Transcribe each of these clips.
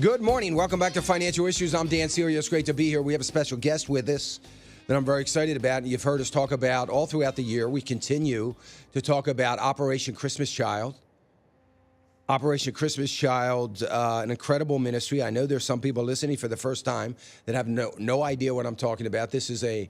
Good morning. Welcome back to Financial Issues. I'm Dan Serio. It's great to be here. We have a special guest with us that I'm very excited about. And you've heard us talk about all throughout the year. We continue to talk about Operation Christmas Child. Operation Christmas Child, an incredible ministry. I know there's some people listening for the first time that have no idea what I'm talking about. This is a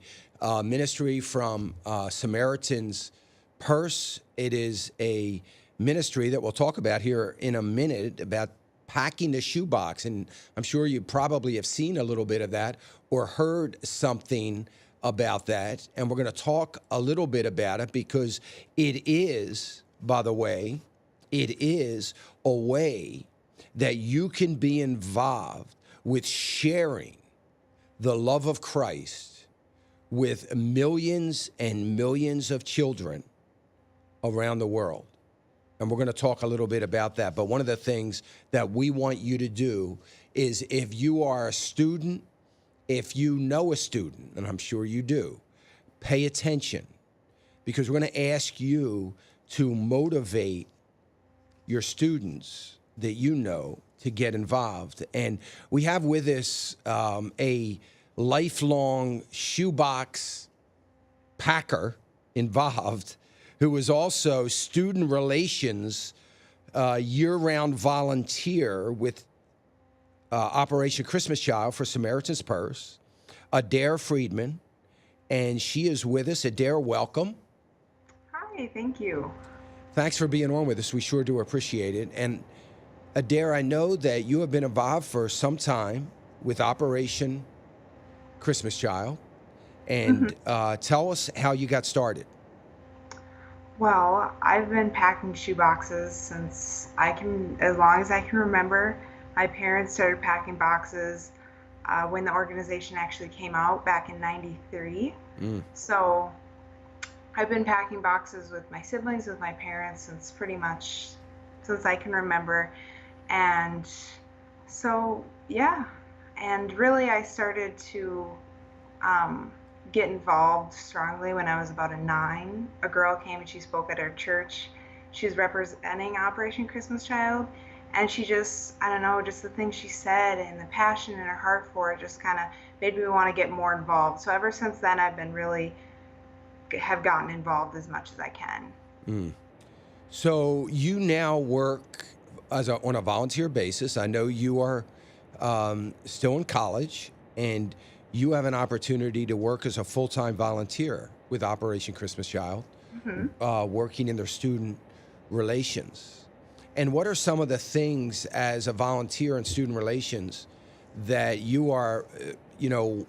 ministry from Samaritan's Purse. It is a ministry that we'll talk about here in a minute about packing the shoebox. And I'm sure you probably have seen a little bit of that or heard something about that. And we're going to talk a little bit about it because it is, by the way, it is a way that you can be involved with sharing the love of Christ with millions and millions of children around the world. And we're going to talk a little bit about that. But one of the things that we want you to do is if you are a student, if you know a student, and I'm sure you do, pay attention because we're going to ask you to motivate your students that you know to get involved. And we have with us a lifelong shoebox packer involved who is also student relations year-round volunteer with Operation Christmas Child for Samaritan's Purse, Adair Friedman, and she is with us. Adair, welcome. Hi, thank you. Thanks for being on with us. We sure do appreciate it. And Adair, I know that you have been involved for some time with Operation Christmas Child, and tell us how you got started. Well, I've been packing shoe boxes since as long as I can remember. My parents started packing boxes when the organization actually came out back in '93. So I've been packing boxes with my siblings, with my parents since pretty much since I can remember. And so, yeah. And really, I started to get involved strongly when I was about 9. A girl came and she spoke at our church. She was representing Operation Christmas Child, and she just, I don't know, just the things she said and the passion in her heart for it just kind of made me want to get more involved. So ever since then, I've been really have gotten involved as much as I can. So you now work on a volunteer basis. I know you are still in college, and you have an opportunity to work as a full-time volunteer with Operation Christmas Child, working in their student relations. And what are some of the things as a volunteer in student relations that you are,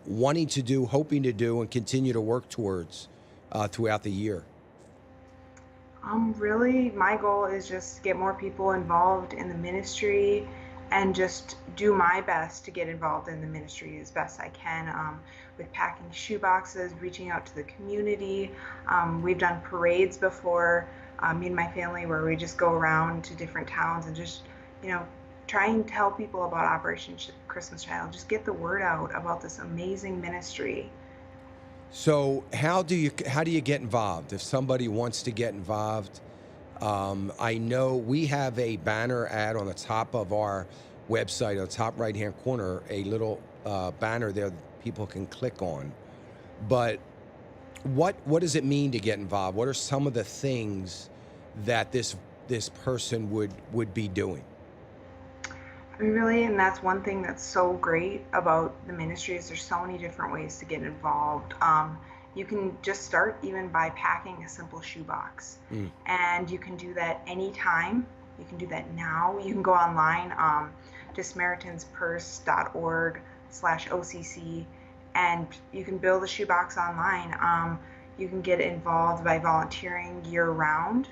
wanting to do, hoping to do, and continue to work towards throughout the year? Really, my goal is just to get more people involved in the ministry and just do my best to get involved in the ministry as best I can with packing shoe boxes, reaching out to the community. We've done parades before, me and my family, where we just go around to different towns and just, try and tell people about Operation Christmas Child. Just get the word out about this amazing ministry. So how do you get involved? If somebody wants to get involved, I know we have a banner ad on the top of our website, on the top right-hand corner, a little banner there that people can click on. But what does it mean to get involved? What are some of the things that this person would be doing? I mean, really, and that's one thing that's so great about the ministry is there's so many different ways to get involved. You can just start even by packing a simple shoebox, and you can do that anytime. You can do that now. You can go online to SamaritansPurse.org/OCC, and you can build a shoebox online. You can get involved by volunteering year-round.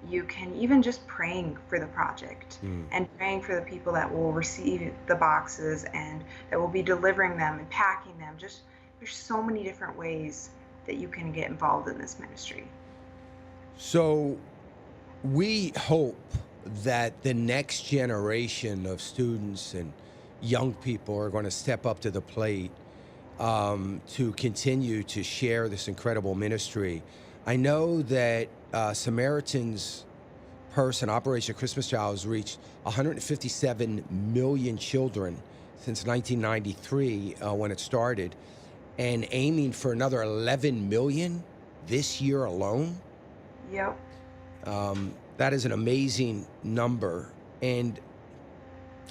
You can even just praying for the project and praying for the people that will receive the boxes and that will be delivering them and packing them. Just there's so many different ways that you can get involved in this ministry. So we hope that the next generation of students and young people are going to step up to the plate to continue to share this incredible ministry. I know that Samaritan's person, Operation Christmas Child, has reached 157 million children since 1993 when it started, and aiming for another 11 million this year alone. Yep. That is an amazing number. And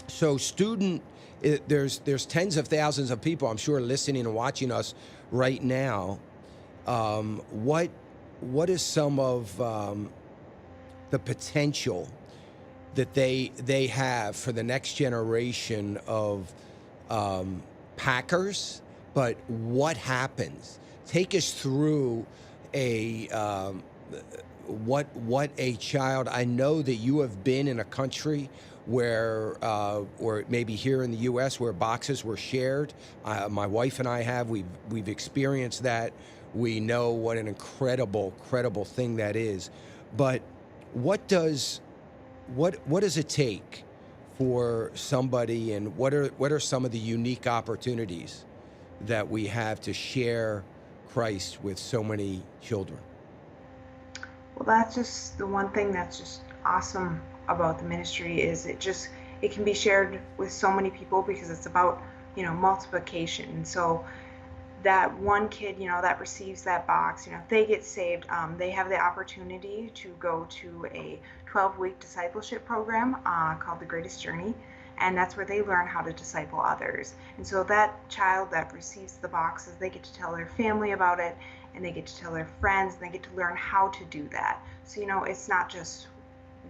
so there's tens of thousands of people, I'm sure, listening and watching us right now. What is some of the potential that they have for the next generation of Packers? But what happens? Take us through what a child. I know that you have been in a country where, or maybe here in the U.S., where boxes were shared. My wife and I have. We've experienced that. We know what an incredible thing that is. But what does it take for somebody, and what are some of the unique opportunities that we have to share Christ with so many children? Well, that's just the one thing that's just awesome about the ministry is it can be shared with so many people because it's about, multiplication. And so that one kid, that receives that box, if they get saved, they have the opportunity to go to a 12-week discipleship program called The Greatest Journey. And that's where they learn how to disciple others. And so that child that receives the boxes, they get to tell their family about it, and they get to tell their friends, and they get to learn how to do that. So, it's not just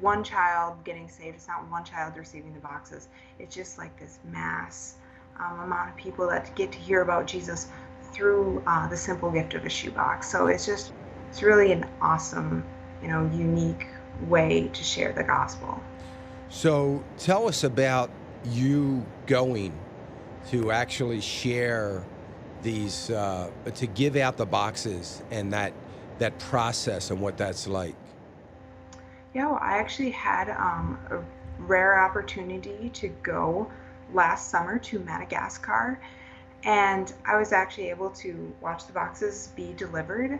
one child getting saved. It's not one child receiving the boxes. It's just like this mass amount of people that get to hear about Jesus through the simple gift of a shoebox. So it's really an awesome, unique way to share the gospel. So tell us about you going to actually share these, to give out the boxes, and that process and what that's like. Yeah, well, I actually had a rare opportunity to go last summer to Madagascar, and I was actually able to watch the boxes be delivered.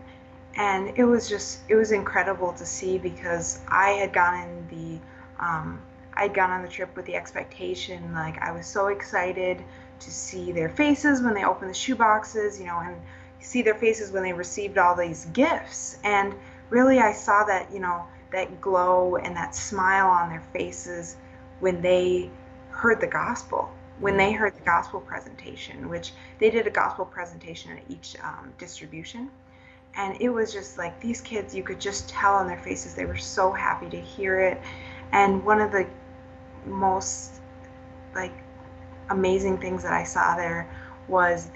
And it was incredible to see, because I had gone on the trip with the expectation, like I was so excited to see their faces when they opened the shoe boxes, and see their faces when they received all these gifts. And really I saw that, that glow and that smile on their faces when they heard the gospel, when they heard the gospel presentation, which they did a gospel presentation at each distribution. And it was just like these kids, you could just tell on their faces, they were so happy to hear it. And one of the most amazing things that I saw there was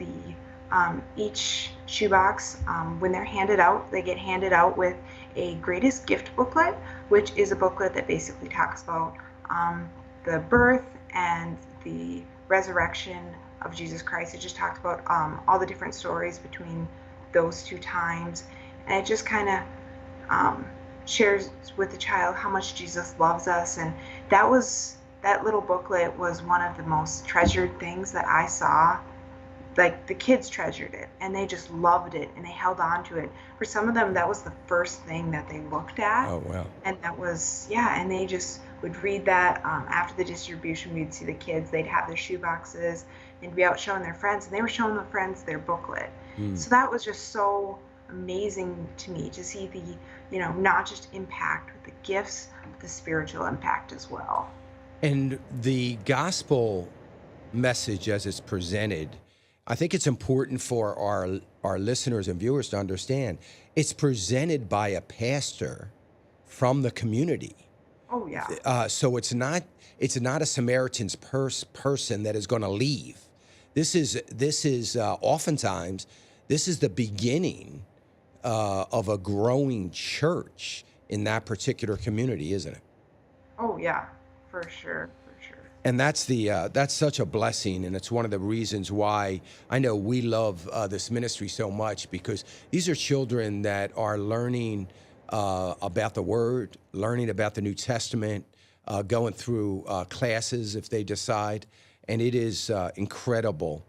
each shoebox, when they're handed out, they get handed out with a greatest gift booklet, which is a booklet that basically talks about the birth and the resurrection of Jesus Christ. It just talks about all the different stories between those two times, and it just kind of shares with the child how much Jesus loves us. And that little booklet was one of the most treasured things that I saw. Like, the kids treasured it, and they just loved it, and they held on to it. For some of them, that was the first thing that they looked at. Oh, wow. And that was, yeah, and they just would read that. After the distribution, we'd see the kids, they'd have their shoe boxes, and be out showing their friends, and they were showing the friends their booklet. So that was just so amazing to me to see the, not just impact with the gifts, but the spiritual impact as well. And the gospel message as it's presented, I think it's important for our listeners and viewers to understand. It's presented by a pastor from the community. Oh, yeah. So it's not a Samaritan's person that is going to leave. This is oftentimes, this is the beginning of a growing church in that particular community, isn't it? Oh, yeah, for sure. And that's such a blessing, and it's one of the reasons why I know we love this ministry so much, because these are children that are learning about the Word, learning about the New Testament, going through classes if they decide, and it is incredible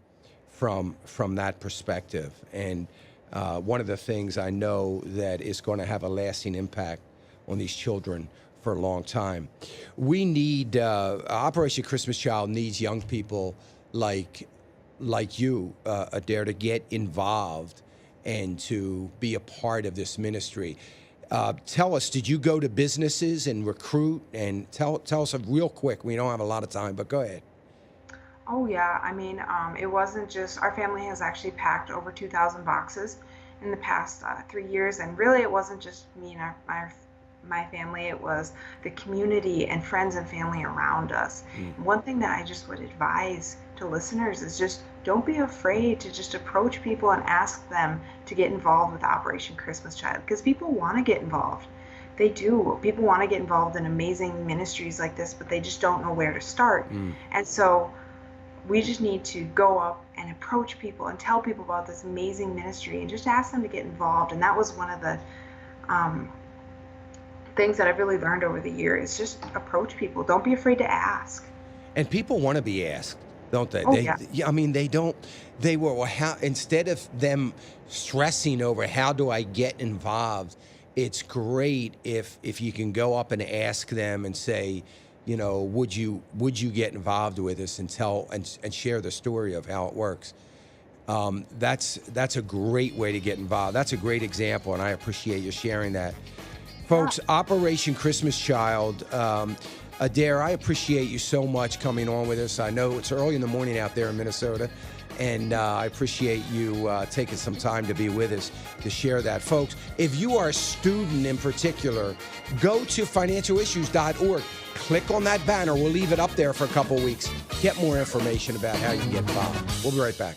from that perspective. And one of the things I know that is going to have a lasting impact on these children for a long time. We need Operation Christmas Child needs young people like you, Adair, to get involved and to be a part of this ministry. Tell us, did you go to businesses and recruit? And tell us real quick. We don't have a lot of time, but go ahead. Oh yeah, I mean, it wasn't just our family has actually packed over 2,000 boxes in the past 3 years, and really it wasn't just me and my family. It was the community and friends and family around us. One thing that I just would advise to listeners is just don't be afraid to just approach people and ask them to get involved with Operation Christmas Child, because people want to get involved. They do. People want to get involved in amazing ministries like this, but they just don't know where to start. And so we just need to go up and approach people and tell people about this amazing ministry and just ask them to get involved. And that was one of the things that I've really learned over the years. Just approach people. Don't be afraid to ask. And people want to be asked, don't they? Oh, yeah. I mean, they don't. They were, well, how, instead of them stressing over how do I get involved, it's great if you can go up and ask them and say, you know, would you get involved with us and tell and share the story of how it works. That's a great way to get involved. That's a great example, and I appreciate you sharing that. Folks, Operation Christmas Child. Adair, I appreciate you so much coming on with us. I know it's early in the morning out there in Minnesota, and I appreciate you taking some time to be with us to share that. Folks, if you are a student in particular, go to financialissues.org. Click on that banner. We'll leave it up there for a couple weeks. Get more information about how you can get involved. We'll be right back.